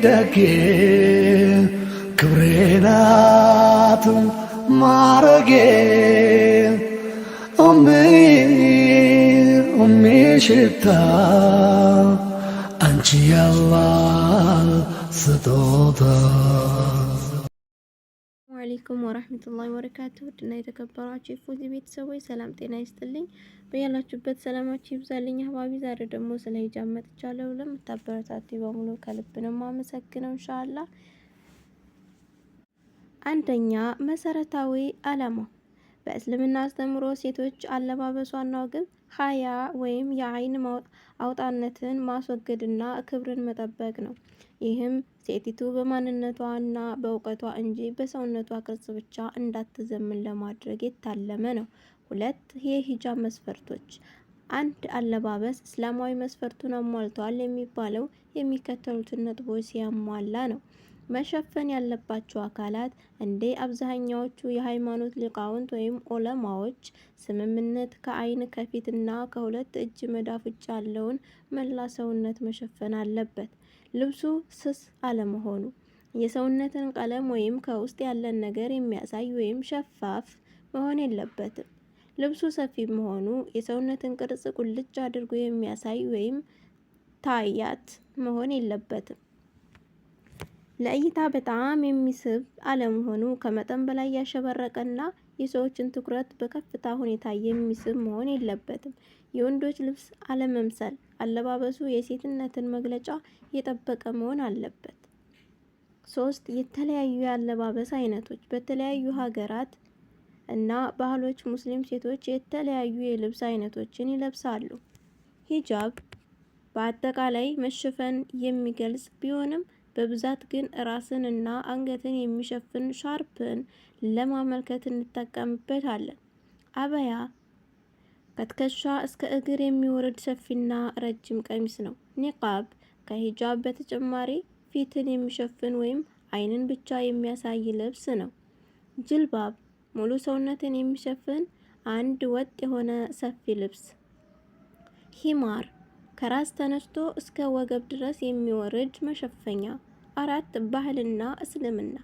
ደጌ ክብሬ ናት ማረጌ ሽታ አንቺ ያላህ ስጦታ። አለይኩም ወራህመቱላሂ ወበረካቱሁ። ውድና የተከበራችሁ የፎዚ ቤተሰቦች ሰላም ጤና ይስጥልኝ። በያላችሁበት ሰላማችሁ ይብዛልኝ። አህባቢ ዛሬ ደግሞ ስለ ሂጃብ መጥቻለሁ። ለምታበረታቱ በሙሉ ከልብ ነው የማመሰግነው። ኢንሻአላህ አንደኛ መሰረታዊ ዓላማው በእስልምና አስተምሮ ሴቶች አለባበሷና ግብ ሀያ ወይም የአይን አውጣነትን ማስወገድና ክብርን መጠበቅ ነው። ይህም ሴቲቱ በማንነቷና በእውቀቷ እንጂ በሰውነቷ ቅርጽ ብቻ እንዳትዘምን ለማድረግ የታለመ ነው። ሁለት የሂጃብ መስፈርቶች። አንድ አለባበስ እስላማዊ መስፈርቱን አሟልቷል የሚባለው የሚከተሉትን ነጥቦች ሲያሟላ ነው። መሸፈን ያለባቸው አካላት እንደ አብዛኛዎቹ የሃይማኖት ሊቃውንት ወይም ዑለማዎች ስምምነት ከአይን ከፊትና ከሁለት እጅ መዳፍ ውጭ ያለውን መላ ሰውነት መሸፈን አለበት። ልብሱ ስስ አለመሆኑ፣ የሰውነትን ቀለም ወይም ከውስጥ ያለን ነገር የሚያሳይ ወይም ሸፋፍ መሆን የለበትም። ልብሱ ሰፊ መሆኑ፣ የሰውነትን ቅርጽ ቁልጭ አድርጎ የሚያሳይ ወይም ታያት መሆን የለበትም። ለእይታ በጣም የሚስብ አለመሆኑ፣ ከመጠን በላይ ያሸበረቀና የሰዎችን ትኩረት በከፍታ ሁኔታ የሚስብ መሆን የለበትም። የወንዶች ልብስ አለመምሰል፣ አለባበሱ የሴትነትን መግለጫ የጠበቀ መሆን አለበት። 3 የተለያዩ የአለባበስ አይነቶች። በተለያዩ ሀገራት እና ባህሎች ሙስሊም ሴቶች የተለያዩ የልብስ አይነቶችን ይለብሳሉ። ሂጃብ በአጠቃላይ መሸፈን የሚገልጽ ቢሆንም በብዛት ግን ራስን እና አንገትን የሚሸፍን ሻርፕን ለማመልከት እንጠቀምበታለን። አበያ ከትከሻ እስከ እግር የሚወርድ ሰፊና ረጅም ቀሚስ ነው። ኒቃብ ከሂጃብ በተጨማሪ ፊትን የሚሸፍን ወይም አይንን ብቻ የሚያሳይ ልብስ ነው። ጅልባብ ሙሉ ሰውነትን የሚሸፍን አንድ ወጥ የሆነ ሰፊ ልብስ። ሂማር ከራስ ተነስቶ እስከ ወገብ ድረስ የሚወርድ መሸፈኛ። 4 ባህልና እስልምና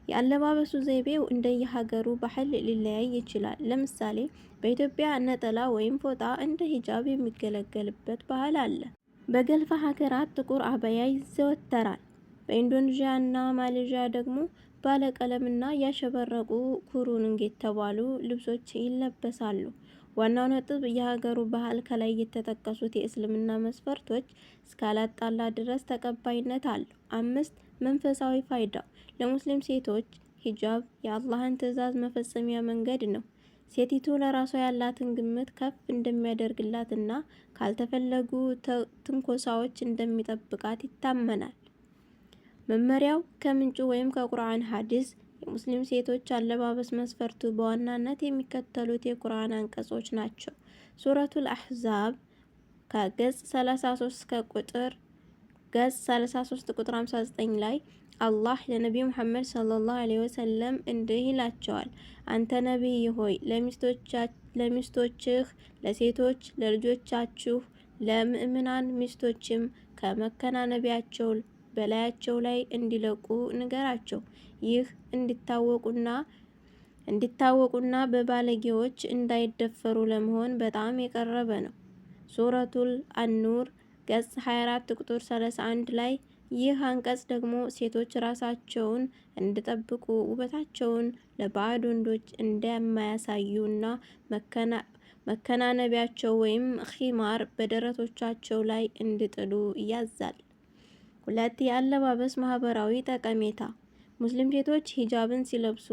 የአለባበሱ ዘይቤው እንደየሀገሩ ባህል ሊለያይ ይችላል። ለምሳሌ በኢትዮጵያ ነጠላ ወይም ፎጣ እንደ ሂጃብ የሚገለገልበት ባህል አለ። በገልፍ ሀገራት ጥቁር አበያ ይዘወተራል። በኢንዶኔዥያ እና ማሌዥያ ደግሞ ባለቀለምና ያሸበረቁ ኩሩንግ የተባሉ ልብሶች ይለበሳሉ። ዋናው ነጥብ የሀገሩ ባህል ከላይ የተጠቀሱት የእስልምና መስፈርቶች እስካላጣላ ድረስ ተቀባይነት አለው። 5 መንፈሳዊ ፋይዳው ለሙስሊም ሴቶች ሂጃብ የአላህን ትዕዛዝ መፈጸሚያ መንገድ ነው። ሴቲቱ ለራሷ ያላትን ግምት ከፍ እንደሚያደርግላትና ካልተፈለጉ ትንኮሳዎች እንደሚጠብቃት ይታመናል። መመሪያው ከምንጩ ወይም ከቁርአን ሐዲስ። የሙስሊም ሴቶች አለባበስ መስፈርቱ በዋናነት የሚከተሉት የቁርአን አንቀጾች ናቸው። ሱረቱል አሕዛብ ከገጽ 33 ቁጥር 59 ላይ አላህ ለነቢዩ ሙሐመድ ሰለላሁ ዐለይሂ ወሰለም እንዲህ ይላቸዋል። አንተ ነቢይ ሆይ ለሚስቶችህ፣ ለሴቶች ለልጆቻችሁ፣ ለምእምናን ሚስቶችም ከመከናነቢያቸው በላያቸው ላይ እንዲለቁ ንገራቸው። ይህ እንዲታወቁና በባለጌዎች እንዳይደፈሩ ለመሆን በጣም የቀረበ ነው። ሱረቱል አኑር ገጽ 24 ቁጥር 31 ላይ ይህ አንቀጽ ደግሞ ሴቶች ራሳቸውን እንዲጠብቁ ውበታቸውን ለባዕድ ወንዶች እንደማያሳዩ እና መከናነቢያቸው ወይም ኺማር በደረቶቻቸው ላይ እንዲጥሉ ያዛል። 2 የአለባበስ ማህበራዊ ጠቀሜታ። ሙስሊም ሴቶች ሂጃብን ሲለብሱ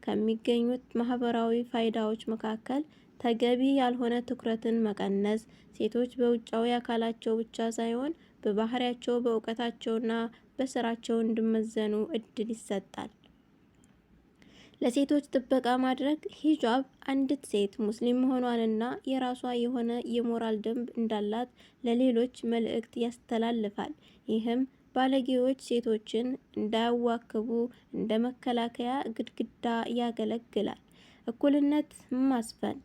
ከሚገኙት ማህበራዊ ፋይዳዎች መካከል ተገቢ ያልሆነ ትኩረትን መቀነስ፣ ሴቶች በውጫዊ አካላቸው ብቻ ሳይሆን በባህሪያቸው፣ በእውቀታቸውና በስራቸው እንዲመዘኑ እድል ይሰጣል። ለሴቶች ጥበቃ ማድረግ ሂጃብ አንዲት ሴት ሙስሊም መሆኗንና የራሷ የሆነ የሞራል ደንብ እንዳላት ለሌሎች መልእክት ያስተላልፋል። ይህም ባለጌዎች ሴቶችን እንዳያዋክቡ እንደ መከላከያ ግድግዳ ያገለግላል። እኩልነት ማስፈን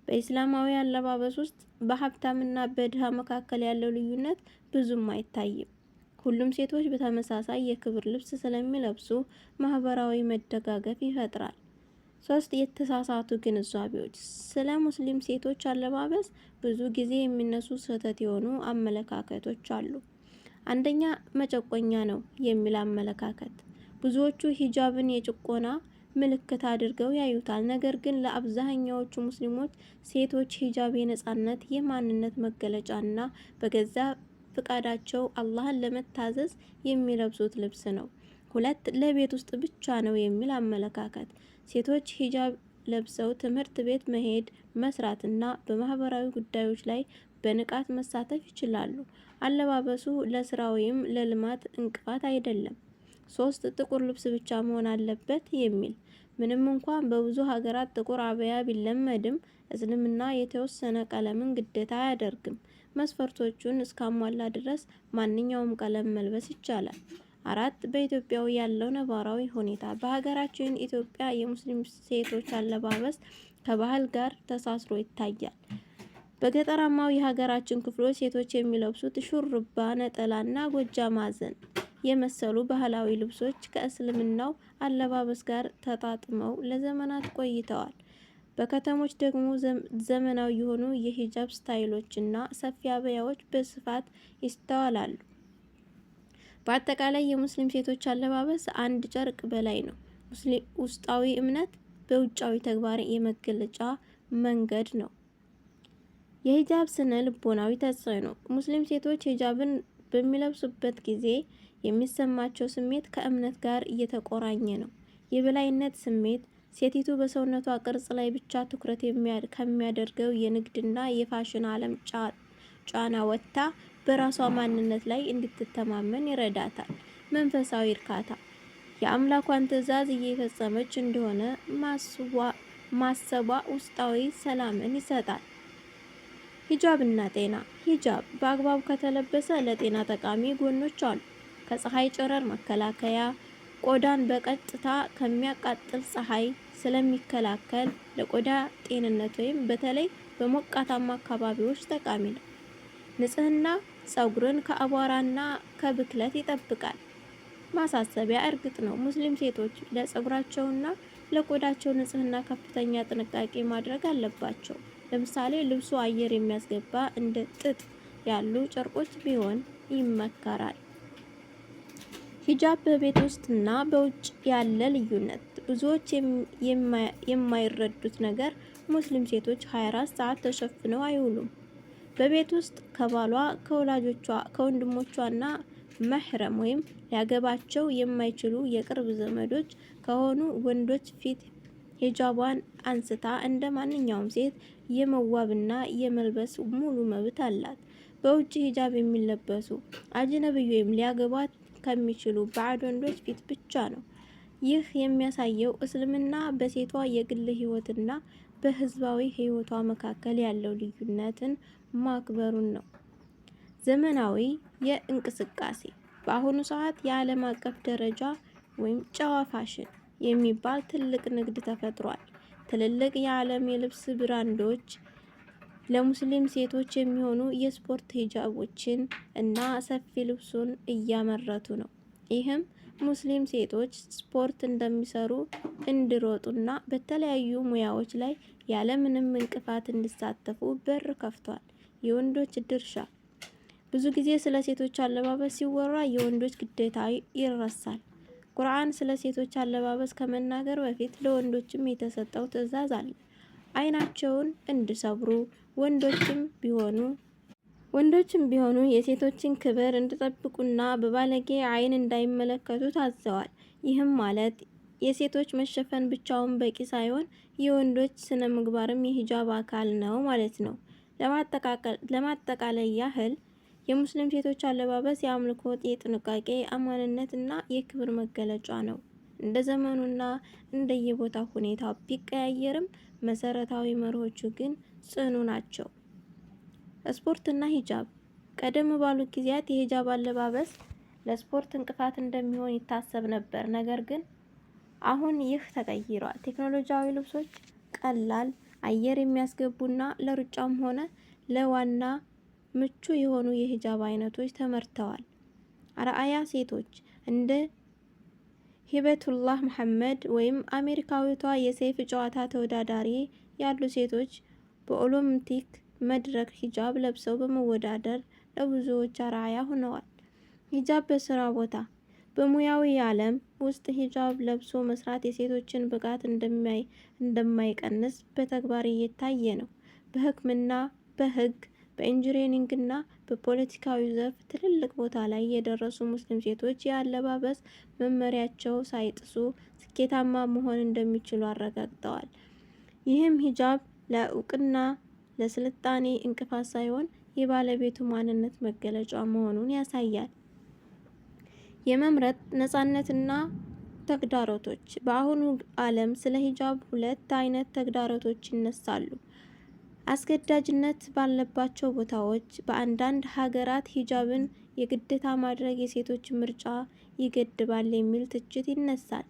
በኢስላማዊ አለባበስ ውስጥ በሀብታምና በድሃ መካከል ያለው ልዩነት ብዙም አይታይም። ሁሉም ሴቶች በተመሳሳይ የክብር ልብስ ስለሚለብሱ ማህበራዊ መደጋገፍ ይፈጥራል። 3 የተሳሳቱ ግንዛቤዎች። ስለ ሙስሊም ሴቶች አለባበስ ብዙ ጊዜ የሚነሱ ስህተት የሆኑ አመለካከቶች አሉ። አንደኛ፣ መጨቆኛ ነው የሚል አመለካከት። ብዙዎቹ ሂጃብን የጭቆና ምልክት አድርገው ያዩታል። ነገር ግን ለአብዛኛዎቹ ሙስሊሞች ሴቶች ሂጃብ የነጻነት፣ የማንነት መገለጫ እና በገዛ ፍቃዳቸው አላህን ለመታዘዝ የሚለብሱት ልብስ ነው። 2 ለቤት ውስጥ ብቻ ነው የሚል አመለካከት። ሴቶች ሂጃብ ለብሰው ትምህርት ቤት መሄድ፣ መስራት እና በማህበራዊ ጉዳዮች ላይ በንቃት መሳተፍ ይችላሉ። አለባበሱ ለስራ ወይም ለልማት እንቅፋት አይደለም። 3 ጥቁር ልብስ ብቻ መሆን አለበት የሚል። ምንም እንኳን በብዙ ሀገራት ጥቁር አበያ ቢለመድም እስልምና የተወሰነ ቀለምን ግዴታ አያደርግም። መስፈርቶቹን እስካሟላ ድረስ ማንኛውም ቀለም መልበስ ይቻላል። 4 በኢትዮጵያ ያለው ነባራዊ ሁኔታ። በሀገራችን ኢትዮጵያ የሙስሊም ሴቶች አለባበስ ከባህል ጋር ተሳስሮ ይታያል። በገጠራማው የሀገራችን ክፍሎች ሴቶች የሚለብሱት ሹርባ፣ ነጠላና ጎጃማዘን የመሰሉ ባህላዊ ልብሶች ከእስልምናው አለባበስ ጋር ተጣጥመው ለዘመናት ቆይተዋል። በከተሞች ደግሞ ዘመናዊ የሆኑ የሂጃብ ስታይሎች እና ሰፊ አበያዎች በስፋት ይስተዋላሉ። በአጠቃላይ የሙስሊም ሴቶች አለባበስ አንድ ጨርቅ በላይ ነው። ውስጣዊ እምነት በውጫዊ ተግባር የመገለጫ መንገድ ነው። የሂጃብ ስነ ልቦናዊ ተጽዕኖ። ሙስሊም ሴቶች ሂጃብን በሚለብሱበት ጊዜ የሚሰማቸው ስሜት ከእምነት ጋር እየተቆራኘ ነው። የበላይነት ስሜት። ሴቲቱ በሰውነቷ ቅርጽ ላይ ብቻ ትኩረት ከሚያደርገው የንግድና የፋሽን ዓለም ጫና ወጥታ በራሷ ማንነት ላይ እንድትተማመን ይረዳታል። መንፈሳዊ እርካታ። የአምላኳን ትዕዛዝ እየፈጸመች እንደሆነ ማሰቧ ውስጣዊ ሰላምን ይሰጣል። ሂጃብ እና ጤና። ሂጃብ በአግባቡ ከተለበሰ ለጤና ጠቃሚ ጎኖች አሉ። ከፀሐይ ጨረር መከላከያ፣ ቆዳን በቀጥታ ከሚያቃጥል ፀሐይ ስለሚከላከል ለቆዳ ጤንነት ወይም በተለይ በሞቃታማ አካባቢዎች ጠቃሚ ነው። ንጽህና፣ ፀጉርን ከአቧራና ከብክለት ይጠብቃል። ማሳሰቢያ፣ እርግጥ ነው ሙስሊም ሴቶች ለፀጉራቸውና ለቆዳቸው ንጽህና ከፍተኛ ጥንቃቄ ማድረግ አለባቸው። ለምሳሌ ልብሱ አየር የሚያስገባ እንደ ጥጥ ያሉ ጨርቆች ቢሆን ይመከራል። ሂጃብ በቤት ውስጥና በውጭ ያለ ልዩነት። ብዙዎች የማይረዱት ነገር ሙስሊም ሴቶች 24 ሰዓት ተሸፍነው አይውሉም። በቤት ውስጥ ከባሏ፣ ከወላጆቿ፣ ከወንድሞቿና መህረም ወይም ሊያገባቸው የማይችሉ የቅርብ ዘመዶች ከሆኑ ወንዶች ፊት ሂጃቧን አንስታ እንደ ማንኛውም ሴት የመዋብና የመልበስ ሙሉ መብት አላት። በውጭ ሂጃብ የሚለበሱ አጅነብይ ወይም ሊያገቧት ከሚችሉ ባዕድ ወንዶች ፊት ብቻ ነው። ይህ የሚያሳየው እስልምና በሴቷ የግል ህይወትና በህዝባዊ ህይወቷ መካከል ያለው ልዩነትን ማክበሩን ነው። ዘመናዊ የእንቅስቃሴ። በአሁኑ ሰዓት የዓለም አቀፍ ደረጃ ወይም ጨዋ ፋሽን የሚባል ትልቅ ንግድ ተፈጥሯል። ትልልቅ የዓለም የልብስ ብራንዶች ለሙስሊም ሴቶች የሚሆኑ የስፖርት ሂጃቦችን እና ሰፊ ልብሱን እያመረቱ ነው። ይህም ሙስሊም ሴቶች ስፖርት እንደሚሰሩ እንዲሮጡና በተለያዩ ሙያዎች ላይ ያለምንም እንቅፋት እንዲሳተፉ በር ከፍቷል። የወንዶች ድርሻ። ብዙ ጊዜ ስለ ሴቶች አለባበስ ሲወራ የወንዶች ግዴታ ይረሳል። ቁርአን ስለ ሴቶች አለባበስ ከመናገር በፊት ለወንዶችም የተሰጠው ትዕዛዝ አለ። አይናቸውን እንዲሰብሩ ወንዶችም ቢሆኑ የሴቶችን ክብር እንዲጠብቁና በባለጌ አይን እንዳይመለከቱ ታዘዋል። ይህም ማለት የሴቶች መሸፈን ብቻውን በቂ ሳይሆን የወንዶች ስነ ምግባርም የሂጃብ አካል ነው ማለት ነው። ለማጠቃለል ያህል የሙስሊም ሴቶች አለባበስ የአምልኮት፣ የጥንቃቄ፣ አማንነት እና የክብር መገለጫ ነው። እንደ ዘመኑና እንደየቦታው ሁኔታ ቢቀያየርም መሰረታዊ መርሆቹ ግን ጽኑ ናቸው። ስፖርትና ሂጃብ። ቀደም ባሉት ጊዜያት የሂጃብ አለባበስ ለስፖርት እንቅፋት እንደሚሆን ይታሰብ ነበር። ነገር ግን አሁን ይህ ተቀይሯል። ቴክኖሎጂያዊ ልብሶች፣ ቀላል አየር የሚያስገቡና ለሩጫም ሆነ ለዋና ምቹ የሆኑ የሂጃብ አይነቶች ተመርተዋል። አርአያ ሴቶች እንደ ሂበቱላህ መሐመድ ወይም አሜሪካዊቷ የሰይፍ ጨዋታ ተወዳዳሪ ያሉ ሴቶች በኦሎምፒክ መድረክ ሂጃብ ለብሰው በመወዳደር ለብዙዎች አርአያ ሆነዋል። ሂጃብ በስራ ቦታ በሙያዊ ዓለም ውስጥ ሂጃብ ለብሶ መስራት የሴቶችን ብቃት እንደማይቀንስ በተግባር እየታየ ነው። በሕክምና፣ በህግ፣ በኢንጂነሪንግና በፖለቲካዊ ዘርፍ ትልልቅ ቦታ ላይ የደረሱ ሙስሊም ሴቶች የአለባበስ መመሪያቸው ሳይጥሱ ስኬታማ መሆን እንደሚችሉ አረጋግጠዋል። ይህም ሂጃብ ለእውቅና ለስልጣኔ እንቅፋት ሳይሆን የባለቤቱ ማንነት መገለጫ መሆኑን ያሳያል። የመምረጥ ነፃነትና ተግዳሮቶች በአሁኑ ዓለም ስለ ሂጃብ ሁለት አይነት ተግዳሮቶች ይነሳሉ። አስገዳጅነት ባለባቸው ቦታዎች በአንዳንድ ሀገራት ሂጃብን የግዴታ ማድረግ የሴቶች ምርጫ ይገድባል የሚል ትችት ይነሳል።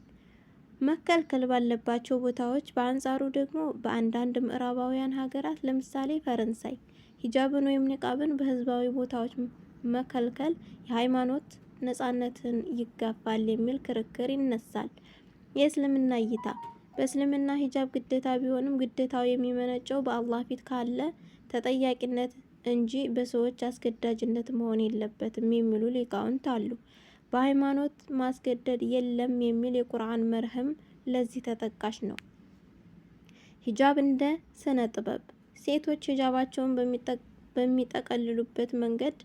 መከልከል ባለባቸው ቦታዎች በአንጻሩ ደግሞ በአንዳንድ ምዕራባውያን ሀገራት ለምሳሌ ፈረንሳይ ሂጃብን ወይም ኒቃብን በህዝባዊ ቦታዎች መከልከል የሃይማኖት ነፃነትን ይጋፋል የሚል ክርክር ይነሳል። የእስልምና እይታ በእስልምና ሂጃብ ግዴታ ቢሆንም ግዴታው የሚመነጨው በአላህ ፊት ካለ ተጠያቂነት እንጂ በሰዎች አስገዳጅነት መሆን የለበትም የሚሉ ሊቃውንት አሉ። በሃይማኖት ማስገደድ የለም የሚል የቁርአን መርህም ለዚህ ተጠቃሽ ነው። ሂጃብ እንደ ስነ ጥበብ ሴቶች ሂጃባቸውን በሚጠቀልሉበት መንገድ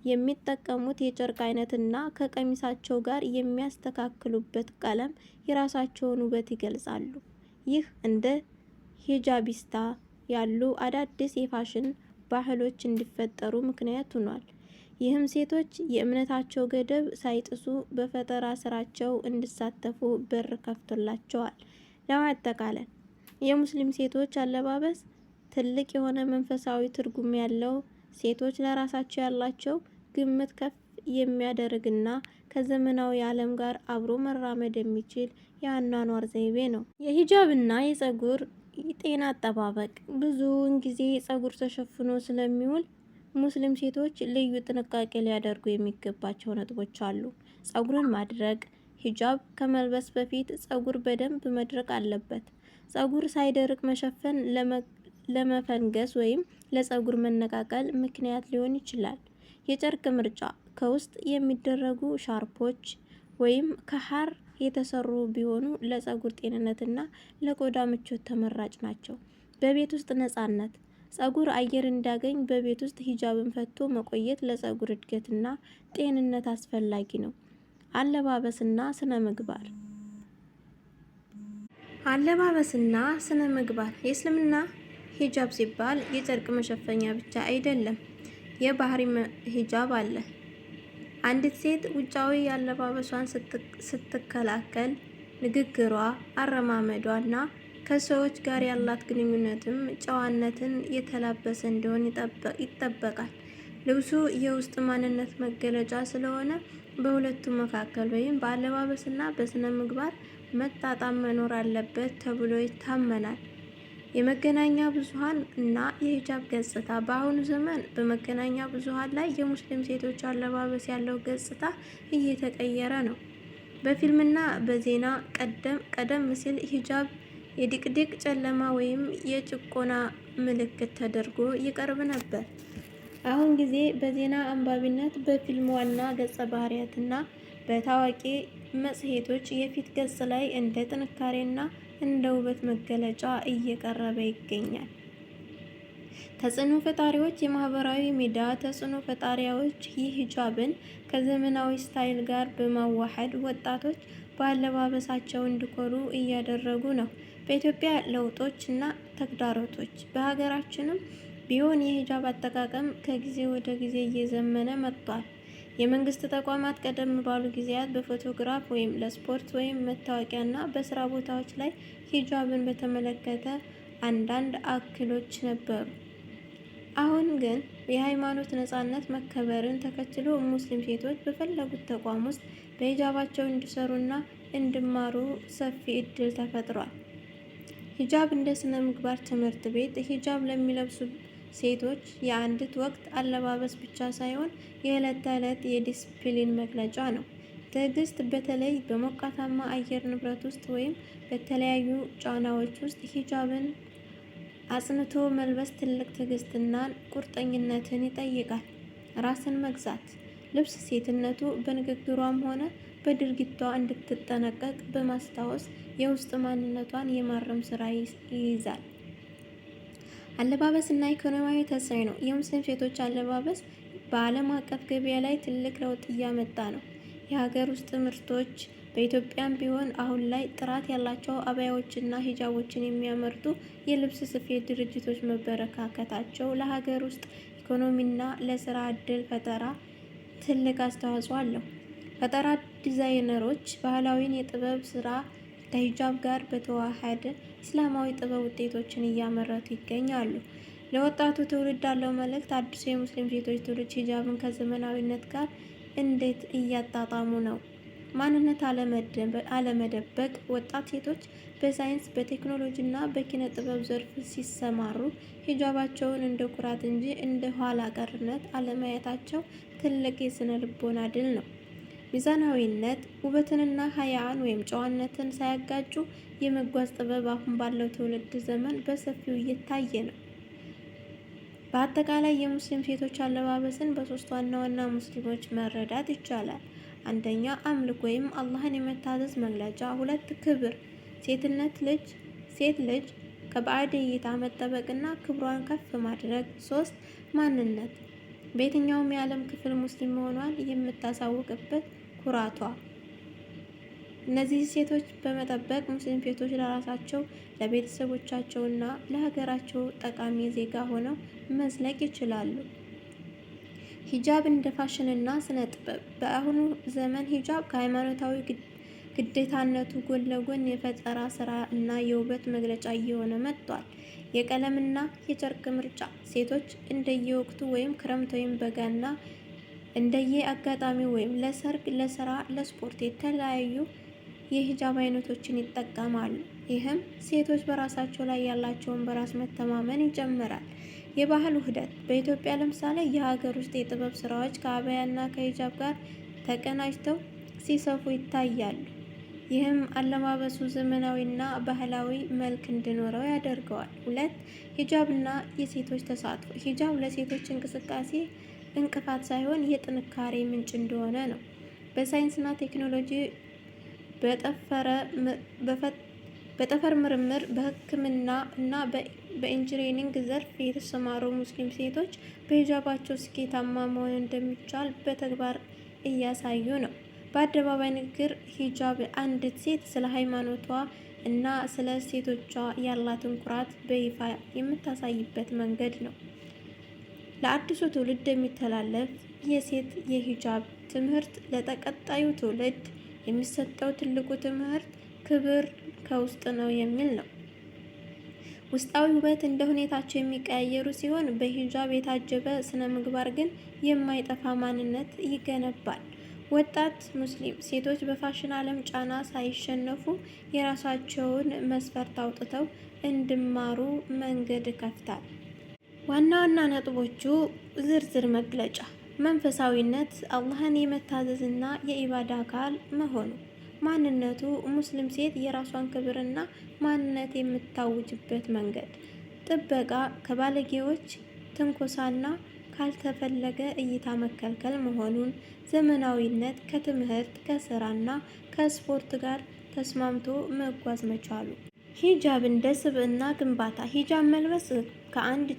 የሚጠቀሙት የጨርቅ አይነትና ከቀሚሳቸው ጋር የሚያስተካክሉበት ቀለም የራሳቸውን ውበት ይገልጻሉ። ይህ እንደ ሂጃቢስታ ያሉ አዳዲስ የፋሽን ባህሎች እንዲፈጠሩ ምክንያት ሆኗል። ይህም ሴቶች የእምነታቸው ገደብ ሳይጥሱ በፈጠራ ስራቸው እንዲሳተፉ በር ከፍቶላቸዋል። ለማጠቃለል የሙስሊም ሴቶች አለባበስ ትልቅ የሆነ መንፈሳዊ ትርጉም ያለው ሴቶች ለራሳቸው ያላቸው ግምት ከፍ የሚያደርግና ከዘመናዊ ዓለም ጋር አብሮ መራመድ የሚችል የአኗኗር ዘይቤ ነው። የሂጃብና የፀጉር ጤና አጠባበቅ ብዙውን ጊዜ ፀጉር ተሸፍኖ ስለሚውል ሙስሊም ሴቶች ልዩ ጥንቃቄ ሊያደርጉ የሚገባቸው ነጥቦች አሉ። ፀጉርን ማድረቅ ሂጃብ ከመልበስ በፊት ፀጉር በደንብ መድረቅ አለበት። ፀጉር ሳይደርቅ መሸፈን ለመፈንገስ ወይም ለፀጉር መነቃቀል ምክንያት ሊሆን ይችላል። የጨርቅ ምርጫ ከውስጥ የሚደረጉ ሻርፖች ወይም ከሐር የተሰሩ ቢሆኑ ለፀጉር ጤንነትና ለቆዳ ምቾት ተመራጭ ናቸው። በቤት ውስጥ ነፃነት ፀጉር አየር እንዲያገኝ በቤት ውስጥ ሂጃብን ፈቶ መቆየት ለፀጉር እድገትና ጤንነት አስፈላጊ ነው። አለባበስና ስነ ምግባር ስነ ምግባር የእስልምና ሂጃብ ሲባል የጨርቅ መሸፈኛ ብቻ አይደለም፣ የባህሪ ሂጃብ አለ። አንዲት ሴት ውጫዊ አለባበሷን ስትከላከል ንግግሯ፣ አረማመዷና ከሰዎች ጋር ያላት ግንኙነትም ጨዋነትን የተላበሰ እንዲሆን ይጠበቃል። ልብሱ የውስጥ ማንነት መገለጫ ስለሆነ በሁለቱ መካከል ወይም በአለባበስና በስነ ምግባር መጣጣም መኖር አለበት ተብሎ ይታመናል። የመገናኛ ብዙሃን እና የሂጃብ ገጽታ በአሁኑ ዘመን በመገናኛ ብዙሃን ላይ የሙስሊም ሴቶች አለባበስ ያለው ገጽታ እየተቀየረ ነው። በፊልምና በዜና ቀደም ሲል ሂጃብ የድቅድቅ ጨለማ ወይም የጭቆና ምልክት ተደርጎ ይቀርብ ነበር። አሁን ጊዜ በዜና አንባቢነት፣ በፊልም ዋና ገጸ ባህሪያትና በታዋቂ መጽሔቶች የፊት ገጽ ላይ እንደ ጥንካሬና እንደ ውበት መገለጫ እየቀረበ ይገኛል። ተጽዕኖ ፈጣሪዎች የማህበራዊ ሚዲያ ተጽዕኖ ፈጣሪዎች ይህ ሂጃብን ከዘመናዊ ስታይል ጋር በማዋሃድ ወጣቶች በአለባበሳቸው እንዲኮሩ እያደረጉ ነው። በኢትዮጵያ ለውጦች እና ተግዳሮቶች በሀገራችንም ቢሆን የሂጃብ አጠቃቀም ከጊዜ ወደ ጊዜ እየዘመነ መጥቷል። የመንግስት ተቋማት ቀደም ባሉ ጊዜያት በፎቶግራፍ ወይም ለስፖርት ወይም መታወቂያና በስራ ቦታዎች ላይ ሂጃብን በተመለከተ አንዳንድ እክሎች ነበሩ። አሁን ግን የሃይማኖት ነፃነት መከበርን ተከትሎ ሙስሊም ሴቶች በፈለጉት ተቋም ውስጥ በሂጃባቸው እንዲሰሩና እንዲማሩ ሰፊ እድል ተፈጥሯል። ሂጃብ እንደ ስነ ምግባር ትምህርት ቤት ሂጃብ ለሚለብሱ ሴቶች የአንዲት ወቅት አለባበስ ብቻ ሳይሆን የዕለት ተዕለት የዲስፕሊን መግለጫ ነው። ትዕግስት፣ በተለይ በሞቃታማ አየር ንብረት ውስጥ ወይም በተለያዩ ጫናዎች ውስጥ ሂጃብን አጽንቶ መልበስ ትልቅ ትዕግስትና ቁርጠኝነትን ይጠይቃል። ራስን መግዛት፣ ልብስ ሴትነቱ በንግግሯም ሆነ በድርጊቷ እንድትጠነቀቅ በማስታወስ የውስጥ ማንነቷን የማረም ስራ ይይዛል። አለባበስ እና ኢኮኖሚያዊ ተጽዕኖ። የሙስሊም ሴቶች አለባበስ በዓለም አቀፍ ገበያ ላይ ትልቅ ለውጥ እያመጣ ነው። የሀገር ውስጥ ምርቶች በኢትዮጵያም ቢሆን አሁን ላይ ጥራት ያላቸው አባያዎችና ሂጃቦችን የሚያመርቱ የልብስ ስፌት ድርጅቶች መበረካከታቸው ለሀገር ውስጥ ኢኮኖሚና ለስራ ዕድል ፈጠራ ትልቅ አስተዋጽኦ አለው። ፈጠራ ዲዛይነሮች ባህላዊን የጥበብ ስራ ከሂጃብ ጋር በተዋሃደ እስላማዊ ጥበብ ውጤቶችን እያመረቱ ይገኛሉ። ለወጣቱ ትውልድ ያለው መልእክት፣ አዲሱ የሙስሊም ሴቶች ትውልድ ሂጃብን ከዘመናዊነት ጋር እንዴት እያጣጣሙ ነው? ማንነት አለመደበቅ። ወጣት ሴቶች በሳይንስ በቴክኖሎጂ እና በኪነ ጥበብ ዘርፍ ሲሰማሩ ሂጃባቸውን እንደ ኩራት እንጂ እንደ ኋላ ቀርነት አለማየታቸው ትልቅ የስነ ልቦና ድል ነው። ሚዛናዊነት። ውበትንና ሀያን ወይም ጨዋነትን ሳያጋጩ የመጓዝ ጥበብ አሁን ባለው ትውልድ ዘመን በሰፊው እየታየ ነው። በአጠቃላይ የሙስሊም ሴቶች አለባበስን በሶስት ዋና ዋና ሙስሊሞች መረዳት ይቻላል። አንደኛ፣ አምልኮ ወይም አላህን የመታዘዝ መግለጫ። ሁለት፣ ክብር፣ ሴት ልጅ ከባዕድ እይታ መጠበቅና ክብሯን ከፍ ማድረግ። ሶስት፣ ማንነት፣ በየትኛውም የዓለም ክፍል ሙስሊም መሆኗን የምታሳውቅበት ኩራቷ። እነዚህ ሴቶች በመጠበቅ ሙስሊም ሴቶች ለራሳቸው ለቤተሰቦቻቸውና ለሀገራቸው ጠቃሚ ዜጋ ሆነው መዝለቅ ይችላሉ። ሂጃብ እንደ ፋሽንና ስነ ጥበብ። በአሁኑ ዘመን ሂጃብ ከሃይማኖታዊ ግዴታነቱ ጎን ለጎን የፈጠራ ስራ እና የውበት መግለጫ እየሆነ መጥቷል። የቀለምና የጨርቅ ምርጫ። ሴቶች እንደየወቅቱ ወይም ክረምት ወይም በጋና እንደየ አጋጣሚው ወይም ለሰርግ፣ ለስራ፣ ለስፖርት የተለያዩ የሂጃብ አይነቶችን ይጠቀማሉ። ይህም ሴቶች በራሳቸው ላይ ያላቸውን በራስ መተማመን ይጨምራል። የባህል ውህደት። በኢትዮጵያ ለምሳሌ የሀገር ውስጥ የጥበብ ስራዎች ከአባያና ከሂጃብ ጋር ተቀናጅተው ሲሰፉ ይታያሉ። ይህም አለባበሱ ዘመናዊና ባህላዊ መልክ እንዲኖረው ያደርገዋል። ሁለት፣ ሂጃብና የሴቶች ተሳትፎ። ሂጃብ ለሴቶች እንቅስቃሴ እንቅፋት ሳይሆን የጥንካሬ ምንጭ እንደሆነ ነው። በሳይንስና ቴክኖሎጂ፣ በጠፈር ምርምር፣ በሕክምና እና በኢንጂነሪንግ ዘርፍ የተሰማሩ ሙስሊም ሴቶች በሂጃባቸው ስኬታማ መሆን እንደሚቻል በተግባር እያሳዩ ነው። በአደባባይ ንግግር። ሂጃብ አንዲት ሴት ስለ ሃይማኖቷ እና ስለ እሴቶቿ ያላትን ኩራት በይፋ የምታሳይበት መንገድ ነው። ለአዲሱ ትውልድ የሚተላለፍ የሴት የሂጃብ ትምህርት። ለተቀጣዩ ትውልድ የሚሰጠው ትልቁ ትምህርት ክብር ከውስጥ ነው የሚል ነው። ውስጣዊ ውበት እንደ ሁኔታቸው የሚቀያየሩ ሲሆን በሂጃብ የታጀበ ስነ ምግባር ግን የማይጠፋ ማንነት ይገነባል። ወጣት ሙስሊም ሴቶች በፋሽን ዓለም ጫና ሳይሸነፉ የራሳቸውን መስፈርት አውጥተው እንዲማሩ መንገድ ይከፍታል። ዋና ዋና ነጥቦቹ ዝርዝር መግለጫ። መንፈሳዊነት፣ አላህን የመታዘዝና የኢባዳ አካል መሆኑ። ማንነቱ፣ ሙስሊም ሴት የራሷን ክብርና ማንነት የምታውጅበት መንገድ። ጥበቃ፣ ከባለጌዎች ትንኮሳና ካልተፈለገ እይታ መከልከል መሆኑን። ዘመናዊነት፣ ከትምህርት ከስራና ከስፖርት ጋር ተስማምቶ መጓዝ መቻሉ። ሂጃብ እንደ ስብዕና ግንባታ። ሂጃብ መልበስ ከአንድ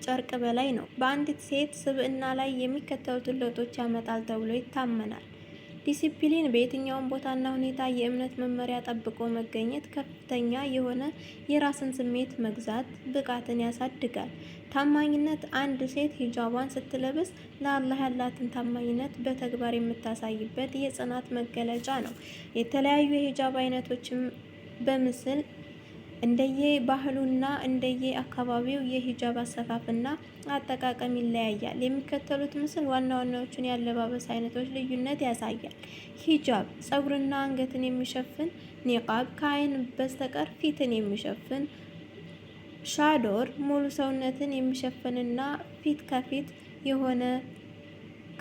ጨርቅ በላይ ነው። በአንዲት ሴት ስብዕና ላይ የሚከተሉትን ለውጦች ያመጣል ተብሎ ይታመናል። ዲሲፕሊን፣ በየትኛውም ቦታና ሁኔታ የእምነት መመሪያ ጠብቆ መገኘት። ከፍተኛ የሆነ የራስን ስሜት መግዛት ብቃትን ያሳድጋል። ታማኝነት፣ አንድ ሴት ሂጃቧን ስትለብስ ለአላህ ያላትን ታማኝነት በተግባር የምታሳይበት የጽናት መገለጫ ነው። የተለያዩ የሂጃብ አይነቶችን በምስል እንደየ ባህሉና እንደየ አካባቢው የሂጃብ አሰፋፍና አጠቃቀም ይለያያል። የሚከተሉት ምስል ዋና ዋናዎቹን የአለባበስ አይነቶች ልዩነት ያሳያል። ሂጃብ ፀጉርና አንገትን የሚሸፍን፣ ኒቃብ ከዓይን በስተቀር ፊትን የሚሸፍን፣ ሻዶር ሙሉ ሰውነትን የሚሸፍንና ፊት ከፊት የሆነ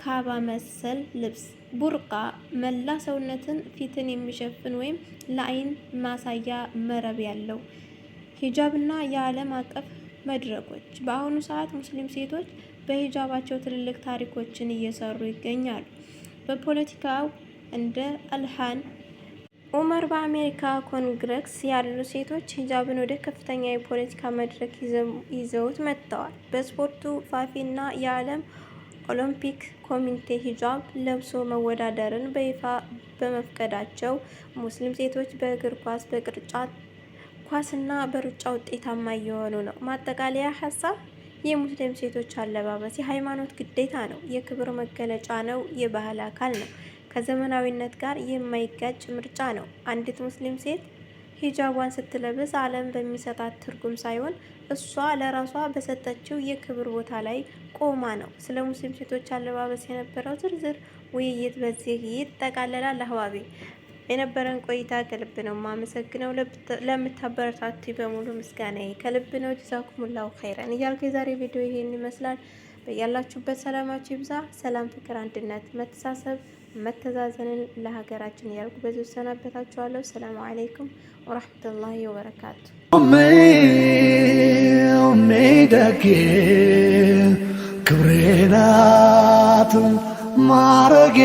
ካባ መሰል ልብስ፣ ቡርቃ መላ ሰውነትን ፊትን የሚሸፍን ወይም ለዓይን ማሳያ መረብ ያለው። ሂጃብና የዓለም አቀፍ መድረኮች። በአሁኑ ሰዓት ሙስሊም ሴቶች በሂጃባቸው ትልልቅ ታሪኮችን እየሰሩ ይገኛሉ። በፖለቲካው እንደ አልሃን ኡመር በአሜሪካ ኮንግረስ ያሉ ሴቶች ሂጃብን ወደ ከፍተኛ የፖለቲካ መድረክ ይዘውት መጥተዋል። በስፖርቱ ፋፊና የዓለም ኦሎምፒክ ኮሚቴ ሂጃብ ለብሶ መወዳደርን በይፋ በመፍቀዳቸው ሙስሊም ሴቶች በእግር ኳስ፣ በቅርጫት ኳስና በሩጫ ውጤታማ እየሆኑ ነው። ማጠቃለያ ሀሳብ የሙስሊም ሴቶች አለባበስ የሃይማኖት ግዴታ ነው፣ የክብር መገለጫ ነው፣ የባህል አካል ነው፣ ከዘመናዊነት ጋር የማይጋጭ ምርጫ ነው። አንዲት ሙስሊም ሴት ሂጃቧን ስትለብስ ዓለም በሚሰጣት ትርጉም ሳይሆን እሷ ለራሷ በሰጠችው የክብር ቦታ ላይ ቆማ ነው። ስለ ሙስሊም ሴቶች አለባበስ የነበረው ዝርዝር ውይይት በዚህ ይጠቃለላል። አህባቢ የነበረን ቆይታ ከልብ ነው የማመሰግነው። ለምታበረታቱ በሙሉ ምስጋናዬ ከልብ ነው። ጀዛኩሙላሁ ኸይረን እያልኩ የዛሬ ቪዲዮ ይሄን ይመስላል። በያላችሁበት ሰላማችሁ ይብዛ። ሰላም፣ ፍቅር፣ አንድነት፣ መተሳሰብ፣ መተዛዘንን ለሀገራችን እያልኩ በዚህ ሰናበታችኋለሁ። ሰላም አለይኩም ወራህመቱላሂ ወበረካቱ። ደጌ ክብሬ ናት ማረጌ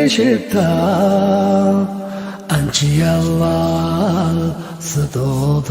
ሽታ አንቺ ያላህ ስጦታ